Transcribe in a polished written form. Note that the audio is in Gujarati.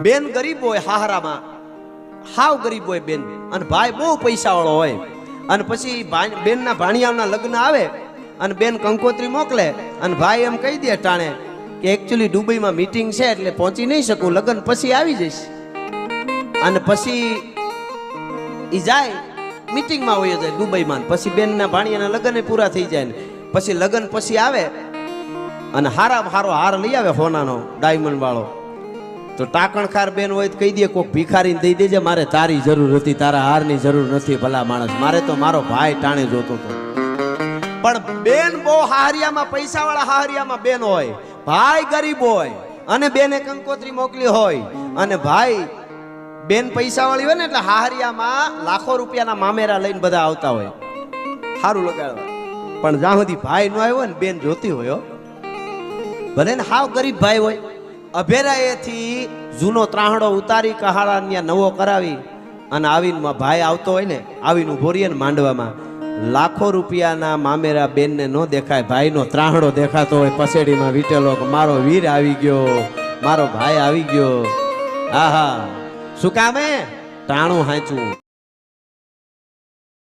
બેન ગરીબ હોય, હાહરામાં હાવ ગરીબ હોય બેન, અને ભાઈ બહુ પૈસા વાળો હોય, અને પછી બેનના ભાણિયાના લગ્ન આવે અને બેન કંકોત્રી મોકલે અને ભાઈ એમ કહી દે ટાણે કે એકચ્યુઅલી દુબઈમાં મીટિંગ છે એટલે પહોંચી નહીં શકું, લગ્ન પછી આવી જઈશ. અને પછી ઈ જાય મીટિંગમાં હોય જાય દુબઈમાં, પછી બેનના ભાણિયાના લગ્ન પૂરા થઈ જાય ને પછી લગ્ન પછી આવે અને હારામાં હારો હાર લઈ આવે સોનાનો ડાયમંડ વાળો. તો ટાકણખાર બેન હોય તો કહી દે કોક ભિખારીને દઈ દેજે, મારે તારી જરૂર હતી, તારા હારની જરૂર નથી. ભલા માણસ, મારે તો મારો ભાઈ ટાણે જોતો હતો. પણ બેન બહુ હાહરિયામાં, પૈસા વાળા હાહરિયામાં બેન હોય, ભાઈ ગરીબ હોય અને બેને કંકોત્રી મોકલી હોય, અને ભાઈ બેન પૈસા વાળી હોય ને એટલે હાહરિયામાં લાખો રૂપિયાના મામેરા લઈને બધા આવતા હોય સારું લગાડવા. પણ જ્યાં સુધી ભાઈ ન આવ્યો ને બેન જોતી હોય, ભલે ને હાવ ગરીબ ભાઈ હોય, અભેરાએથી જૂનો ત્રાહડો ઉતારી કહાડા નવો કરાવી અને આવીને ભાઈ આવતો હોય ને આવીને ઉભો રહીએ ને માંડવામાં, લાખો રૂપિયાના મામેરા બેનને ન દેખાય, ભાઈનો ત્રાહડો દેખાતો હોય પસેડીમાં વીટેલો, મારો વીર આવી ગયો, મારો ભાઈ આવી ગયો. આહા, શું કામે ટાણું હાંચું.